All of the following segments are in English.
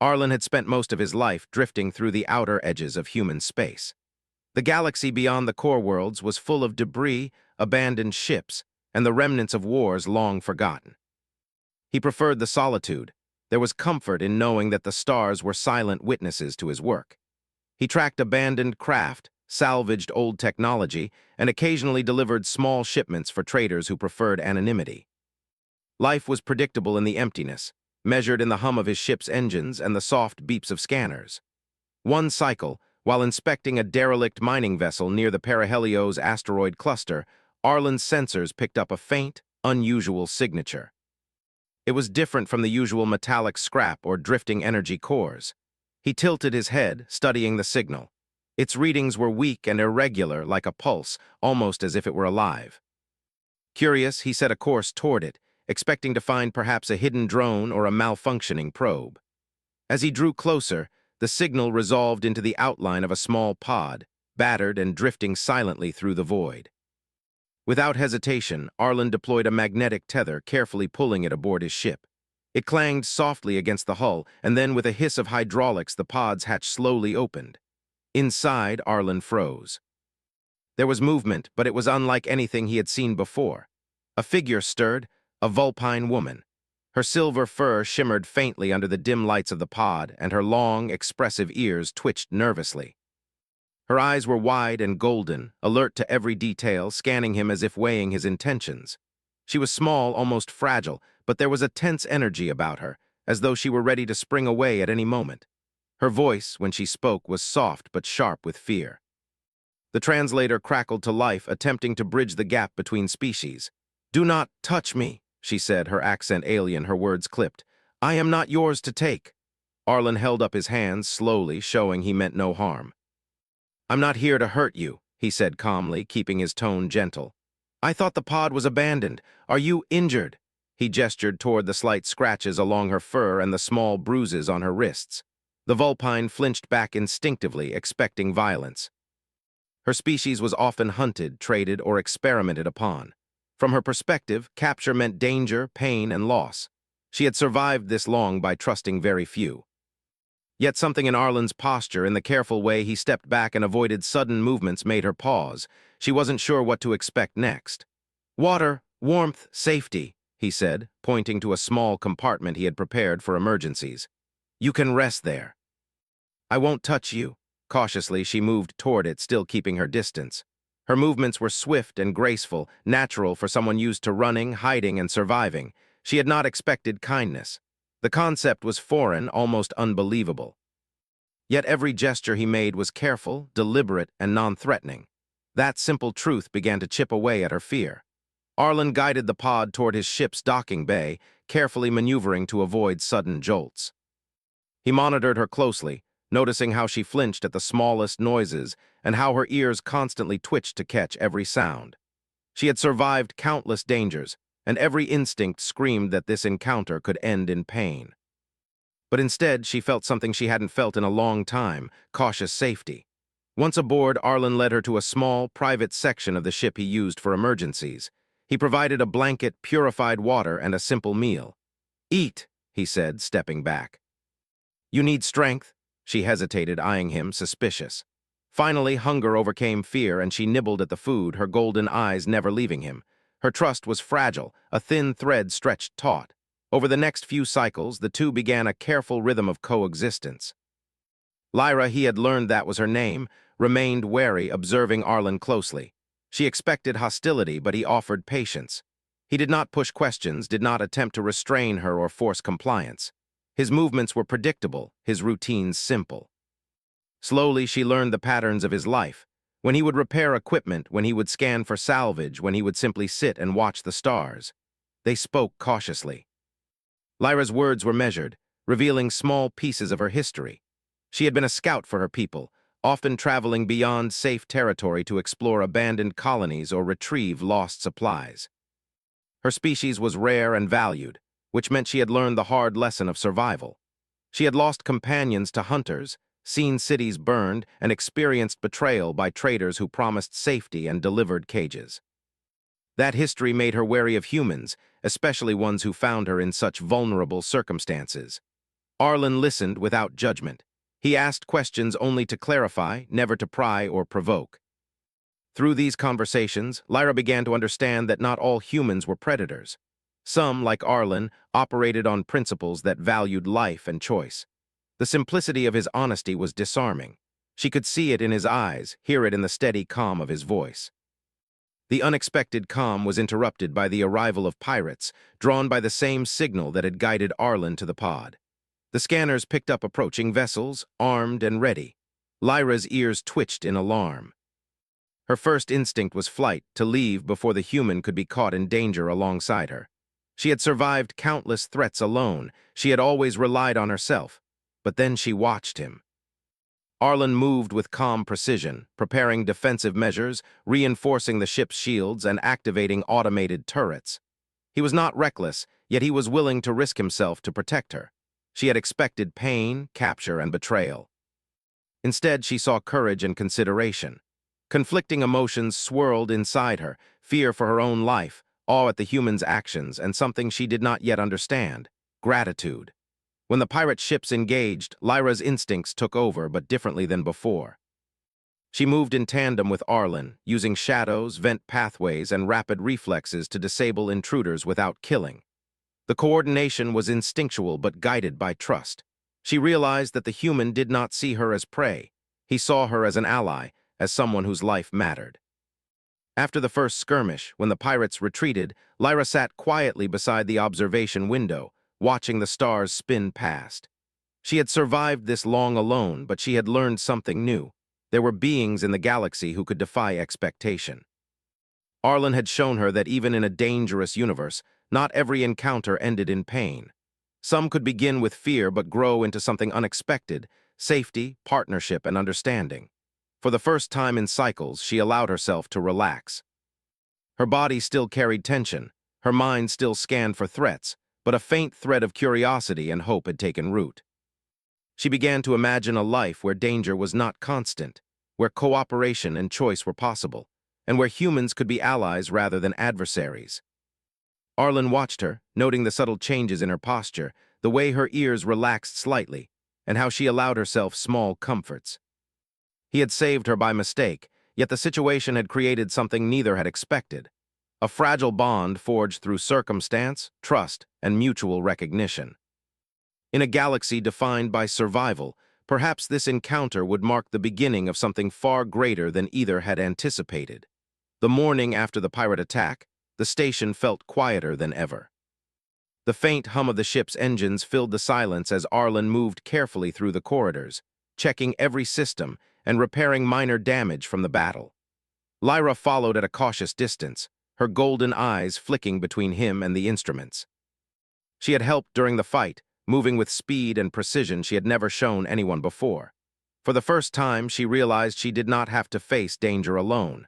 Arlen had spent most of his life drifting through the outer edges of human space. The galaxy beyond the core worlds was full of debris, abandoned ships, and the remnants of wars long forgotten. He preferred the solitude. There was comfort in knowing that the stars were silent witnesses to his work. He tracked abandoned craft, salvaged old technology, and occasionally delivered small shipments for traders who preferred anonymity. Life was predictable in the emptiness, measured in the hum of his ship's engines and the soft beeps of scanners. One cycle, while inspecting a derelict mining vessel near the Perihelios asteroid cluster, Arlen's sensors picked up a faint, unusual signature. It was different from the usual metallic scrap or drifting energy cores. He tilted his head, studying the signal. Its readings were weak and irregular, like a pulse, almost as if it were alive. Curious, he set a course toward it, expecting to find perhaps a hidden drone or a malfunctioning probe. As he drew closer, the signal resolved into the outline of a small pod, battered and drifting silently through the void. Without hesitation, Arlen deployed a magnetic tether, carefully pulling it aboard his ship. It clanged softly against the hull, and then with a hiss of hydraulics, the pod's hatch slowly opened. Inside, Arlen froze. There was movement, but it was unlike anything he had seen before. A figure stirred, a vulpine woman. Her silver fur shimmered faintly under the dim lights of the pod, and her long, expressive ears twitched nervously. Her eyes were wide and golden, alert to every detail, scanning him as if weighing his intentions. She was small, almost fragile, but there was a tense energy about her, as though she were ready to spring away at any moment. Her voice, when she spoke, was soft but sharp with fear. The translator crackled to life, attempting to bridge the gap between species. "Do not touch me," she said, her accent alien, her words clipped. "I am not yours to take." Arlen held up his hands, slowly, showing he meant no harm. "I'm not here to hurt you," he said calmly, keeping his tone gentle. "I thought the pod was abandoned. Are you injured?" He gestured toward the slight scratches along her fur and the small bruises on her wrists. The vulpine flinched back instinctively, expecting violence. Her species was often hunted, traded, or experimented upon. From her perspective, capture meant danger, pain, and loss. She had survived this long by trusting very few. Yet something in Arlen's posture, in the careful way he stepped back and avoided sudden movements, made her pause. She wasn't sure what to expect next. "Water, warmth, safety," he said, pointing to a small compartment he had prepared for emergencies. "You can rest there." "I won't touch you." Cautiously, she moved toward it, still keeping her distance. Her movements were swift and graceful, natural for someone used to running, hiding, and surviving. She had not expected kindness. The concept was foreign, almost unbelievable. Yet every gesture he made was careful, deliberate, and non-threatening. That simple truth began to chip away at her fear. Arlen guided the pod toward his ship's docking bay, carefully maneuvering to avoid sudden jolts. He monitored her closely, noticing how she flinched at the smallest noises and how her ears constantly twitched to catch every sound. She had survived countless dangers, and every instinct screamed that this encounter could end in pain. But instead, she felt something she hadn't felt in a long time: cautious safety. Once aboard, Arlen led her to a small, private section of the ship he used for emergencies. He provided a blanket, purified water, and a simple meal. "Eat," he said, stepping back. "You need strength?" She hesitated, eyeing him, suspicious. Finally, hunger overcame fear, and she nibbled at the food, her golden eyes never leaving him. Her trust was fragile, a thin thread stretched taut. Over the next few cycles, the two began a careful rhythm of coexistence. Lyra, he had learned that was her name, remained wary, observing Arlen closely. She expected hostility, but he offered patience. He did not push questions, did not attempt to restrain her or force compliance. His movements were predictable, his routines simple. Slowly, she learned the patterns of his life. When he would repair equipment, when he would scan for salvage, when he would simply sit and watch the stars. They spoke cautiously. Lyra's words were measured, revealing small pieces of her history. She had been a scout for her people, often traveling beyond safe territory to explore abandoned colonies or retrieve lost supplies. Her species was rare and valued, which meant she had learned the hard lesson of survival. She had lost companions to hunters, seen cities burned, and experienced betrayal by traders who promised safety and delivered cages. That history made her wary of humans, especially ones who found her in such vulnerable circumstances. Arlen listened without judgment. He asked questions only to clarify, never to pry or provoke. Through these conversations, Lyra began to understand that not all humans were predators. Some, like Arlen, operated on principles that valued life and choice. The simplicity of his honesty was disarming. She could see it in his eyes, hear it in the steady calm of his voice. The unexpected calm was interrupted by the arrival of pirates, drawn by the same signal that had guided Arlen to the pod. The scanners picked up approaching vessels, armed and ready. Lyra's ears twitched in alarm. Her first instinct was flight, to leave before the human could be caught in danger alongside her. She had survived countless threats alone. She had always relied on herself. But then she watched him. Arlen moved with calm precision, preparing defensive measures, reinforcing the ship's shields, and activating automated turrets. He was not reckless, yet he was willing to risk himself to protect her. She had expected pain, capture, and betrayal. Instead, she saw courage and consideration. Conflicting emotions swirled inside her, fear for her own life, awe at the human's actions, and something she did not yet understand: gratitude. When the pirate ships engaged, Lyra's instincts took over, but differently than before. She moved in tandem with Arlen, using shadows, vent pathways, and rapid reflexes to disable intruders without killing. The coordination was instinctual but guided by trust. She realized that the human did not see her as prey. He saw her as an ally, as someone whose life mattered. After the first skirmish, when the pirates retreated, Lyra sat quietly beside the observation window, watching the stars spin past. She had survived this long alone, but she had learned something new. There were beings in the galaxy who could defy expectation. Arlen had shown her that even in a dangerous universe, not every encounter ended in pain. Some could begin with fear but grow into something unexpected: safety, partnership, and understanding. For the first time in cycles, she allowed herself to relax. Her body still carried tension, her mind still scanned for threats, but a faint thread of curiosity and hope had taken root. She began to imagine a life where danger was not constant, where cooperation and choice were possible, and where humans could be allies rather than adversaries. Arlen watched her, noting the subtle changes in her posture, the way her ears relaxed slightly, and how she allowed herself small comforts. He had saved her by mistake, yet the situation had created something neither had expected: a fragile bond forged through circumstance, trust, and mutual recognition. In a galaxy defined by survival, perhaps this encounter would mark the beginning of something far greater than either had anticipated. The morning after the pirate attack, the station felt quieter than ever. The faint hum of the ship's engines filled the silence as Arlen moved carefully through the corridors, checking every system and repairing minor damage from the battle. Lyra followed at a cautious distance, her golden eyes flicking between him and the instruments. She had helped during the fight, moving with speed and precision she had never shown anyone before. For the first time, she realized she did not have to face danger alone.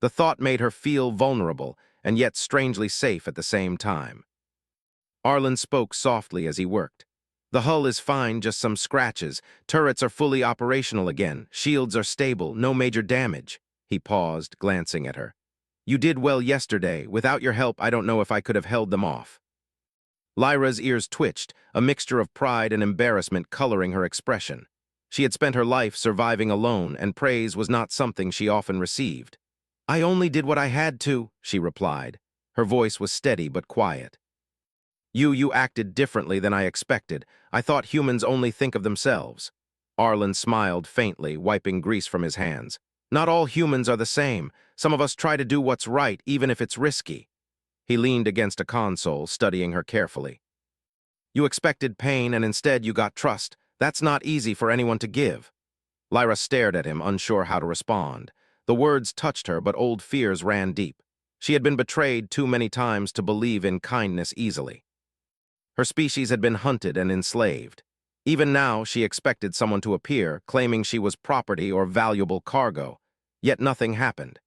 The thought made her feel vulnerable, and yet strangely safe at the same time. Arlen spoke softly as he worked. "The hull is fine, just some scratches. Turrets are fully operational again. Shields are stable, no major damage." He paused, glancing at her. "You did well yesterday. Without your help, I don't know if I could have held them off." Lyra's ears twitched, a mixture of pride and embarrassment coloring her expression. She had spent her life surviving alone, and praise was not something she often received. "I only did what I had to," she replied. Her voice was steady but quiet. You acted differently than I expected. I thought humans only think of themselves." Arlen smiled faintly, wiping grease from his hands. "Not all humans are the same. Some of us try to do what's right, even if it's risky." He leaned against a console, studying her carefully. "You expected pain, and instead you got trust. That's not easy for anyone to give." Lyra stared at him, unsure how to respond. The words touched her, but old fears ran deep. She had been betrayed too many times to believe in kindness easily. Her species had been hunted and enslaved. Even now, she expected someone to appear, claiming she was property or valuable cargo. Yet nothing happened.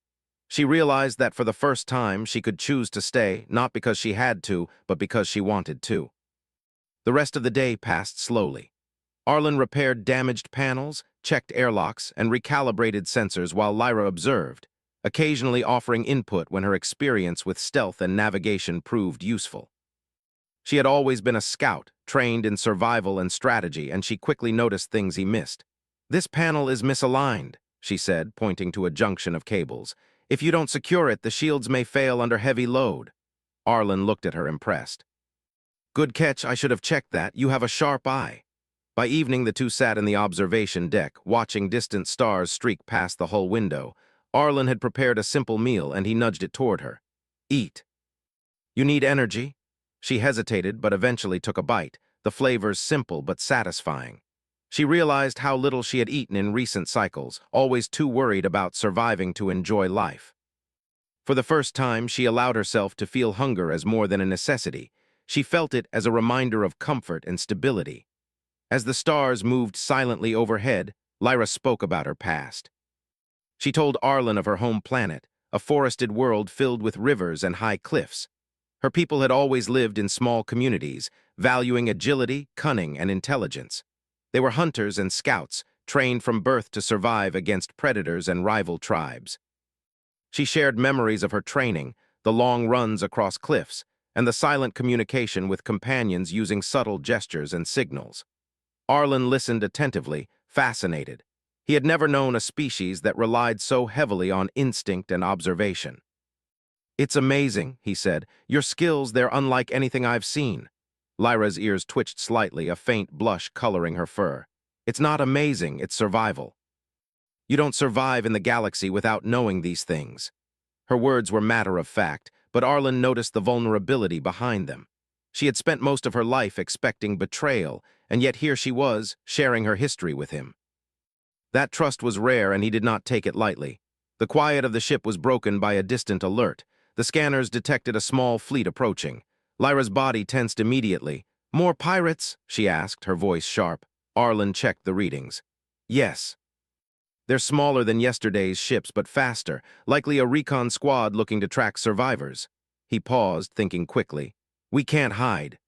She realized that for the first time, she could choose to stay, not because she had to, but because she wanted to. The rest of the day passed slowly. Arlen repaired damaged panels, checked airlocks, and recalibrated sensors while Lyra observed, occasionally offering input when her experience with stealth and navigation proved useful. She had always been a scout, trained in survival and strategy, and she quickly noticed things he missed. "This panel is misaligned," she said, pointing to a junction of cables. "If you don't secure it, the shields may fail under heavy load." Arlen looked at her, impressed. "Good catch, I should have checked that. You have a sharp eye." By evening, the two sat in the observation deck, watching distant stars streak past the hull window. Arlen had prepared a simple meal, and he nudged it toward her. "Eat." "You need energy?" She hesitated, but eventually took a bite, the flavors simple but satisfying. She realized how little she had eaten in recent cycles, always too worried about surviving to enjoy life. For the first time, she allowed herself to feel hunger as more than a necessity. She felt it as a reminder of comfort and stability. As the stars moved silently overhead, Lyra spoke about her past. She told Arlen of her home planet, a forested world filled with rivers and high cliffs. Her people had always lived in small communities, valuing agility, cunning, and intelligence. They were hunters and scouts, trained from birth to survive against predators and rival tribes. She shared memories of her training, the long runs across cliffs, and the silent communication with companions using subtle gestures and signals. Arlen listened attentively, fascinated. He had never known a species that relied so heavily on instinct and observation. "It's amazing," he said. "Your skills, they're unlike anything I've seen." Lyra's ears twitched slightly, a faint blush coloring her fur. "It's not amazing, it's survival. You don't survive in the galaxy without knowing these things." Her words were matter of fact, but Arlen noticed the vulnerability behind them. She had spent most of her life expecting betrayal, and yet here she was, sharing her history with him. That trust was rare, and he did not take it lightly. The quiet of the ship was broken by a distant alert. The scanners detected a small fleet approaching. Lyra's body tensed immediately. "More pirates?" she asked, her voice sharp. Arlen checked the readings. "Yes." "They're smaller than yesterday's ships, but faster, likely a recon squad looking to track survivors." He paused, thinking quickly. "We can't hide.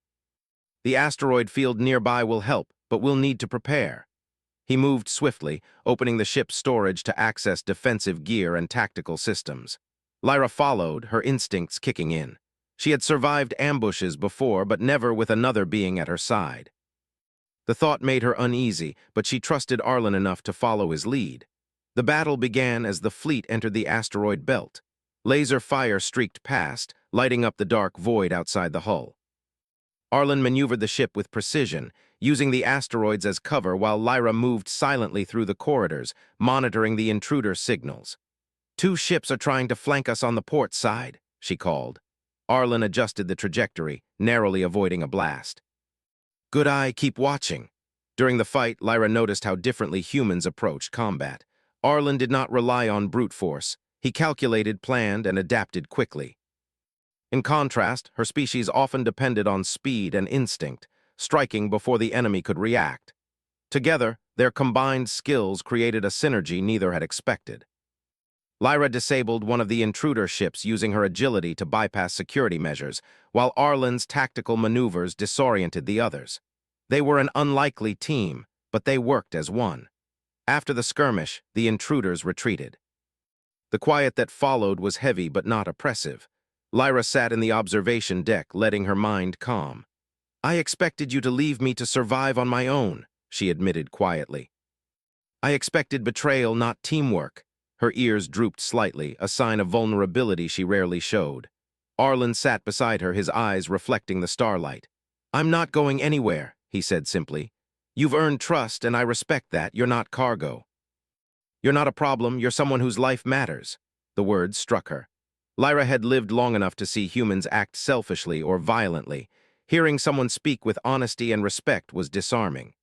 The asteroid field nearby will help, but we'll need to prepare." He moved swiftly, opening the ship's storage to access defensive gear and tactical systems. Lyra followed, her instincts kicking in. She had survived ambushes before, but never with another being at her side. The thought made her uneasy, but she trusted Arlen enough to follow his lead. The battle began as the fleet entered the asteroid belt. Laser fire streaked past, lighting up the dark void outside the hull. Arlen maneuvered the ship with precision, using the asteroids as cover while Lyra moved silently through the corridors, monitoring the intruder signals. "Two ships are trying to flank us on the port side," she called. Arlen adjusted the trajectory, narrowly avoiding a blast. "Good eye, keep watching." During the fight, Lyra noticed how differently humans approached combat. Arlen did not rely on brute force. He calculated, planned, and adapted quickly. In contrast, her species often depended on speed and instinct, striking before the enemy could react. Together, their combined skills created a synergy neither had expected. Lyra disabled one of the intruder ships using her agility to bypass security measures, while Arlen's tactical maneuvers disoriented the others. They were an unlikely team, but they worked as one. After the skirmish, the intruders retreated. The quiet that followed was heavy but not oppressive. Lyra sat in the observation deck, letting her mind calm. "I expected you to leave me to survive on my own," she admitted quietly. "I expected betrayal, not teamwork." Her ears drooped slightly, a sign of vulnerability she rarely showed. Arlen sat beside her, his eyes reflecting the starlight. "I'm not going anywhere," he said simply. "You've earned trust, and I respect that. You're not cargo. You're not a problem, you're someone whose life matters." The words struck her. Lyra had lived long enough to see humans act selfishly or violently. Hearing someone speak with honesty and respect was disarming.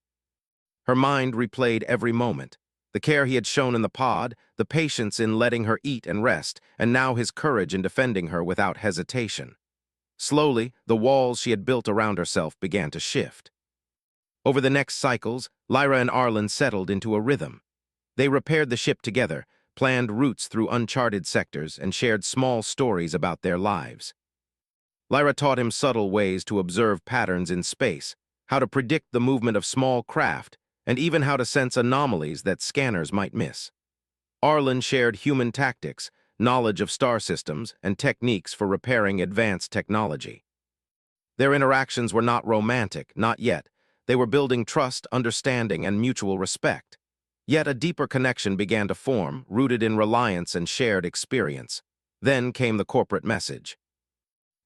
Her mind replayed every moment. The care he had shown in the pod, the patience in letting her eat and rest, and now his courage in defending her without hesitation. Slowly, the walls she had built around herself began to shift. Over the next cycles, Lyra and Arlen settled into a rhythm. They repaired the ship together, planned routes through uncharted sectors, and shared small stories about their lives. Lyra taught him subtle ways to observe patterns in space, how to predict the movement of small craft, and even how to sense anomalies that scanners might miss. Arlen shared human tactics, knowledge of star systems, and techniques for repairing advanced technology. Their interactions were not romantic, not yet. They were building trust, understanding, and mutual respect. Yet a deeper connection began to form, rooted in reliance and shared experience. Then came the corporate message.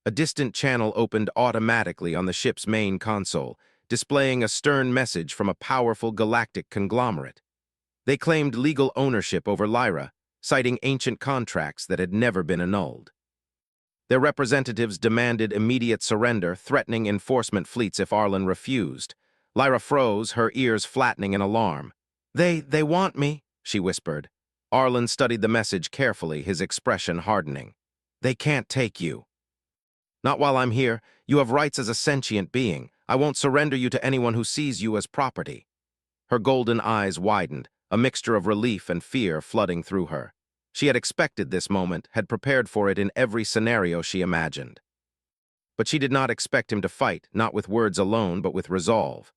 A distant channel opened automatically on the ship's main console, displaying a stern message from a powerful galactic conglomerate. They claimed legal ownership over Lyra, citing ancient contracts that had never been annulled. Their representatives demanded immediate surrender, threatening enforcement fleets if Arlen refused. Lyra froze, her ears flattening in alarm. They want me," she whispered. Arlen studied the message carefully, his expression hardening. "They can't take you." "Not while I'm here. You have rights as a sentient being. I won't surrender you to anyone who sees you as property." Her golden eyes widened, a mixture of relief and fear flooding through her. She had expected this moment, had prepared for it in every scenario she imagined. But she did not expect him to fight, not with words alone, but with resolve.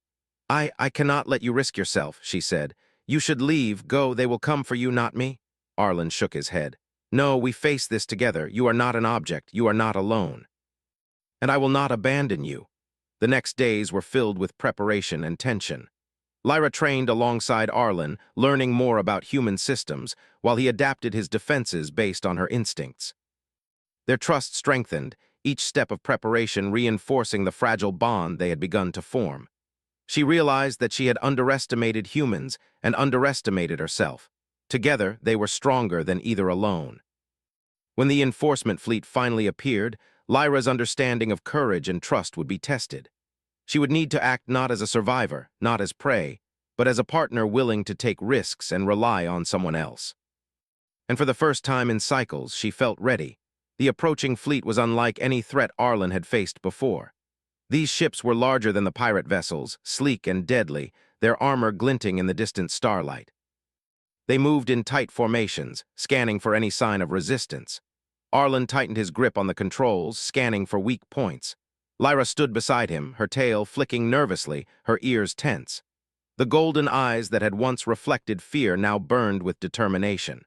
I cannot let you risk yourself," she said. "You should leave, go, they will come for you, not me." Arlen shook his head. "No, we face this together. You are not an object, you are not alone. And I will not abandon you." The next days were filled with preparation and tension. Lyra trained alongside Arlen, learning more about human systems, while he adapted his defenses based on her instincts. Their trust strengthened, each step of preparation reinforcing the fragile bond they had begun to form. She realized that she had underestimated humans and underestimated herself. Together, they were stronger than either alone. When the enforcement fleet finally appeared, Lyra's understanding of courage and trust would be tested. She would need to act not as a survivor, not as prey, but as a partner willing to take risks and rely on someone else. And for the first time in cycles, she felt ready. The approaching fleet was unlike any threat Arlen had faced before. These ships were larger than the pirate vessels, sleek and deadly, their armor glinting in the distant starlight. They moved in tight formations, scanning for any sign of resistance. Arlen tightened his grip on the controls, scanning for weak points. Lyra stood beside him, her tail flicking nervously, her ears tense. The golden eyes that had once reflected fear now burned with determination.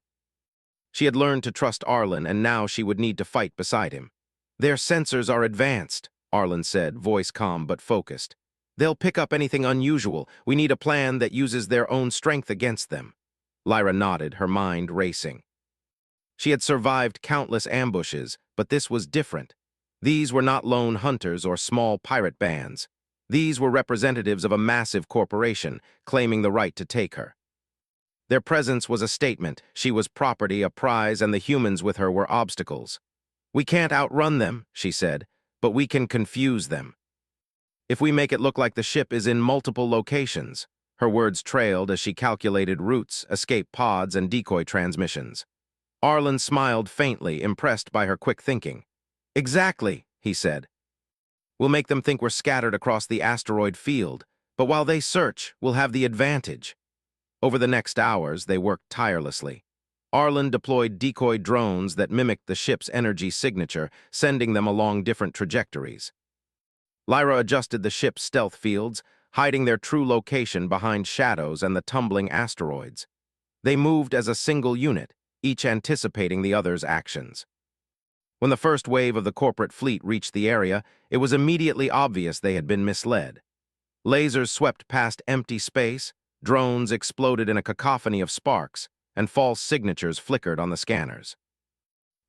She had learned to trust Arlen, and now she would need to fight beside him. "Their sensors are advanced," Arlen said, voice calm but focused. "They'll pick up anything unusual. We need a plan that uses their own strength against them." Lyra nodded, her mind racing. She had survived countless ambushes, but this was different. These were not lone hunters or small pirate bands. These were representatives of a massive corporation, claiming the right to take her. Their presence was a statement. She was property, a prize, and the humans with her were obstacles. "We can't outrun them," she said, "but we can confuse them. If we make it look like the ship is in multiple locations." Her words trailed as she calculated routes, escape pods, and decoy transmissions. Arlen smiled faintly, impressed by her quick thinking. "Exactly," he said. "We'll make them think we're scattered across the asteroid field, but while they search, we'll have the advantage." Over the next hours, they worked tirelessly. Arlen deployed decoy drones that mimicked the ship's energy signature, sending them along different trajectories. Lyra adjusted the ship's stealth fields, hiding their true location behind shadows and the tumbling asteroids. They moved as a single unit, each anticipating the other's actions. When the first wave of the corporate fleet reached the area, it was immediately obvious they had been misled. Lasers swept past empty space, drones exploded in a cacophony of sparks, and false signatures flickered on the scanners.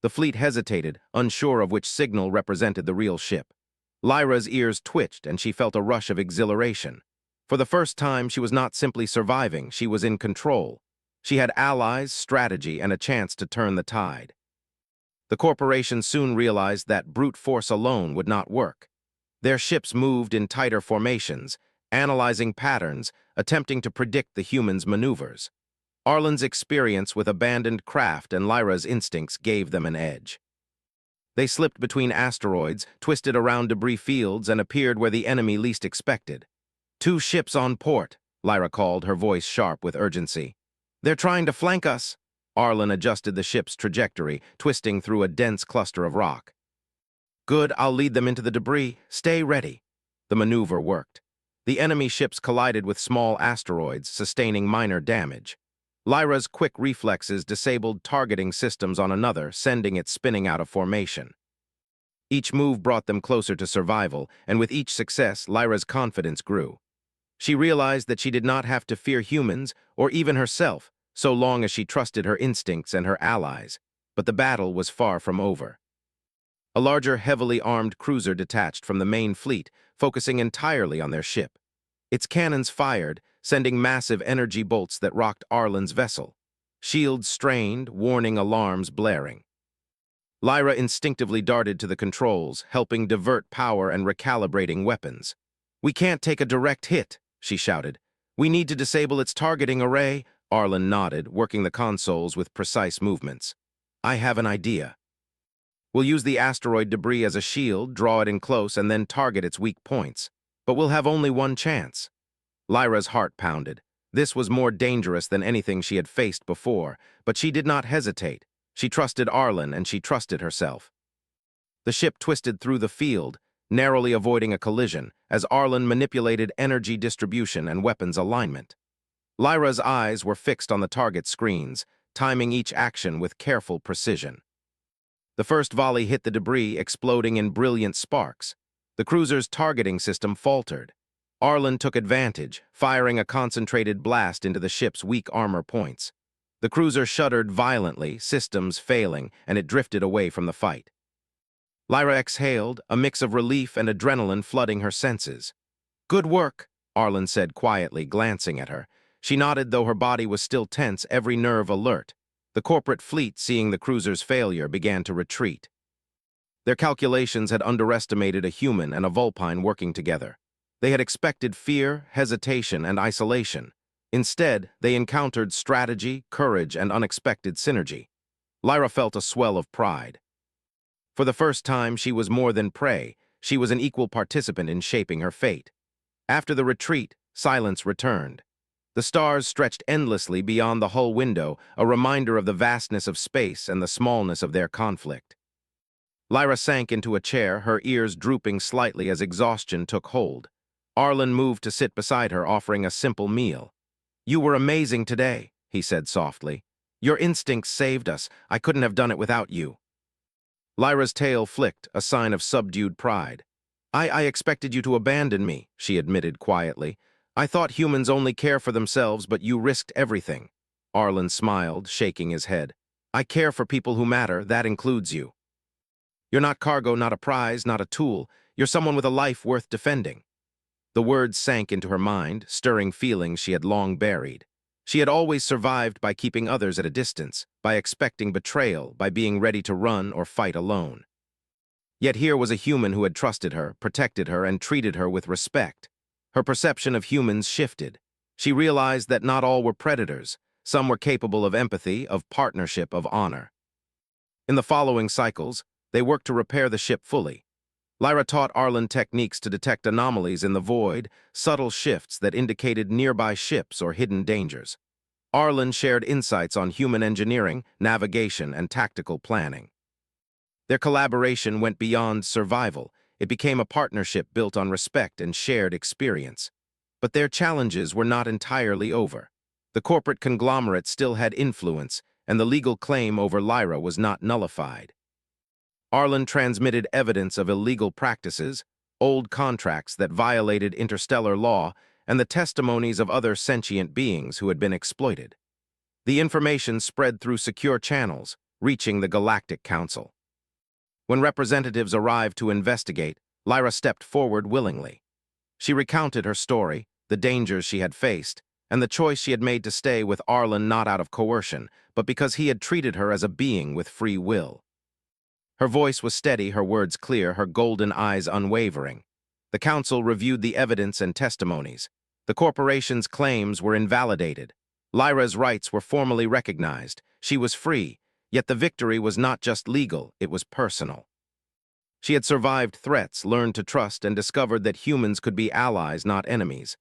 The fleet hesitated, unsure of which signal represented the real ship. Lyra's ears twitched, and she felt a rush of exhilaration. For the first time, she was not simply surviving, she was in control. She had allies, strategy, and a chance to turn the tide. The corporation soon realized that brute force alone would not work. Their ships moved in tighter formations, analyzing patterns, attempting to predict the humans' maneuvers. Arlen's experience with abandoned craft and Lyra's instincts gave them an edge. They slipped between asteroids, twisted around debris fields, and appeared where the enemy least expected. "Two ships on port," Lyra called, her voice sharp with urgency. "They're trying to flank us." Arlen adjusted the ship's trajectory, twisting through a dense cluster of rock. "Good, I'll lead them into the debris. Stay ready." The maneuver worked. The enemy ships collided with small asteroids, sustaining minor damage. Lyra's quick reflexes disabled targeting systems on another, sending it spinning out of formation. Each move brought them closer to survival, and with each success, Lyra's confidence grew. She realized that she did not have to fear humans, or even herself, so long as she trusted her instincts and her allies. But the battle was far from over. A larger, heavily armed cruiser detached from the main fleet, focusing entirely on their ship. Its cannons fired, sending massive energy bolts that rocked Arlen's vessel. Shields strained, warning alarms blaring. Lyra instinctively darted to the controls, helping divert power and recalibrating weapons. "We can't take a direct hit," she shouted. "We need to disable its targeting array." Arlen nodded, working the consoles with precise movements. "I have an idea. We'll use the asteroid debris as a shield, draw it in close, and then target its weak points. But we'll have only one chance." Lyra's heart pounded. This was more dangerous than anything she had faced before, but she did not hesitate. She trusted Arlen, and she trusted herself. The ship twisted through the field, narrowly avoiding a collision, as Arlen manipulated energy distribution and weapons alignment. Lyra's eyes were fixed on the target screens, timing each action with careful precision. The first volley hit the debris, exploding in brilliant sparks. The cruiser's targeting system faltered. Arlen took advantage, firing a concentrated blast into the ship's weak armor points. The cruiser shuddered violently, systems failing, and it drifted away from the fight. Lyra exhaled, a mix of relief and adrenaline flooding her senses. "Good work," Arlen said quietly, glancing at her. She nodded, though her body was still tense, every nerve alert. The corporate fleet, seeing the cruiser's failure, began to retreat. Their calculations had underestimated a human and a Vulpine working together. They had expected fear, hesitation, and isolation. Instead, they encountered strategy, courage, and unexpected synergy. Lyra felt a swell of pride. For the first time, she was more than prey. She was an equal participant in shaping her fate. After the retreat, silence returned. The stars stretched endlessly beyond the hull window, a reminder of the vastness of space and the smallness of their conflict. Lyra sank into a chair, her ears drooping slightly as exhaustion took hold. Arlen moved to sit beside her, offering a simple meal. "You were amazing today," he said softly. "Your instincts saved us. I couldn't have done it without you." Lyra's tail flicked, a sign of subdued pride. I expected you to abandon me," she admitted quietly. "I thought humans only care for themselves, but you risked everything." Arlen smiled, shaking his head. "I care for people who matter. That includes you. You're not cargo, not a prize, not a tool. You're someone with a life worth defending." The words sank into her mind, stirring feelings she had long buried. She had always survived by keeping others at a distance, by expecting betrayal, by being ready to run or fight alone. Yet here was a human who had trusted her, protected her, and treated her with respect. Her perception of humans shifted. She realized that not all were predators. Some were capable of empathy, of partnership, of honor. In the following cycles, they worked to repair the ship fully. Lyra taught Arlen techniques to detect anomalies in the void, subtle shifts that indicated nearby ships or hidden dangers. Arlen shared insights on human engineering, navigation, and tactical planning. Their collaboration went beyond survival. It became a partnership built on respect and shared experience. But their challenges were not entirely over. The corporate conglomerate still had influence, and the legal claim over Lyra was not nullified. Arlen transmitted evidence of illegal practices, old contracts that violated interstellar law, and the testimonies of other sentient beings who had been exploited. The information spread through secure channels, reaching the Galactic Council. When representatives arrived to investigate, Lyra stepped forward willingly. She recounted her story, the dangers she had faced, and the choice she had made to stay with Arlen not out of coercion, but because he had treated her as a being with free will. Her voice was steady, her words clear, her golden eyes unwavering. The council reviewed the evidence and testimonies. The corporation's claims were invalidated. Lyra's rights were formally recognized. She was free, yet the victory was not just legal, it was personal. She had survived threats, learned to trust, and discovered that humans could be allies, not enemies.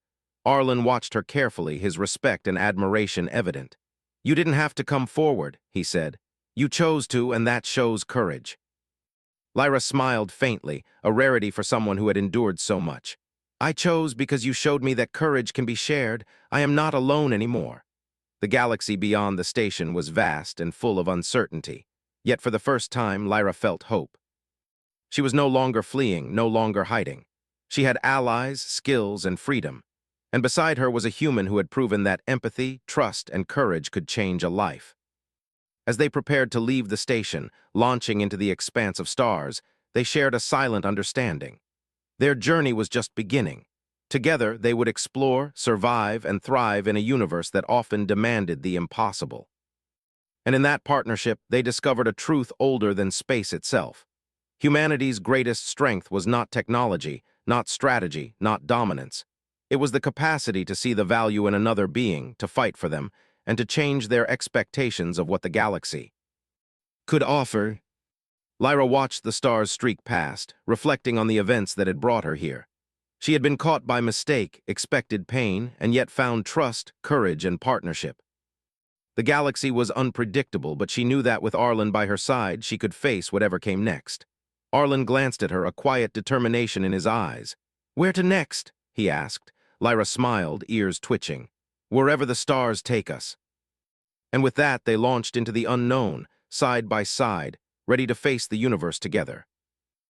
Arlen watched her carefully, his respect and admiration evident. "You didn't have to come forward," he said. "You chose to, and that shows courage." Lyra smiled faintly, a rarity for someone who had endured so much. "I chose because you showed me that courage can be shared. I am not alone anymore." The galaxy beyond the station was vast and full of uncertainty. Yet for the first time, Lyra felt hope. She was no longer fleeing, no longer hiding. She had allies, skills, and freedom. And beside her was a human who had proven that empathy, trust, and courage could change a life. As they prepared to leave the station, launching into the expanse of stars, they shared a silent understanding. Their journey was just beginning. Together, they would explore, survive, and thrive in a universe that often demanded the impossible. And in that partnership, they discovered a truth older than space itself. Humanity's greatest strength was not technology, not strategy, not dominance. It was the capacity to see the value in another being, to fight for them, and to change their expectations of what the galaxy could offer. Lyra watched the stars streak past, reflecting on the events that had brought her here. She had been caught by mistake, expected pain, and yet found trust, courage, and partnership. The galaxy was unpredictable, but she knew that with Arlen by her side, she could face whatever came next. Arlen glanced at her, a quiet determination in his eyes. "Where to next?" he asked. Lyra smiled, ears twitching. "Wherever the stars take us." And with that, they launched into the unknown, side by side, ready to face the universe together.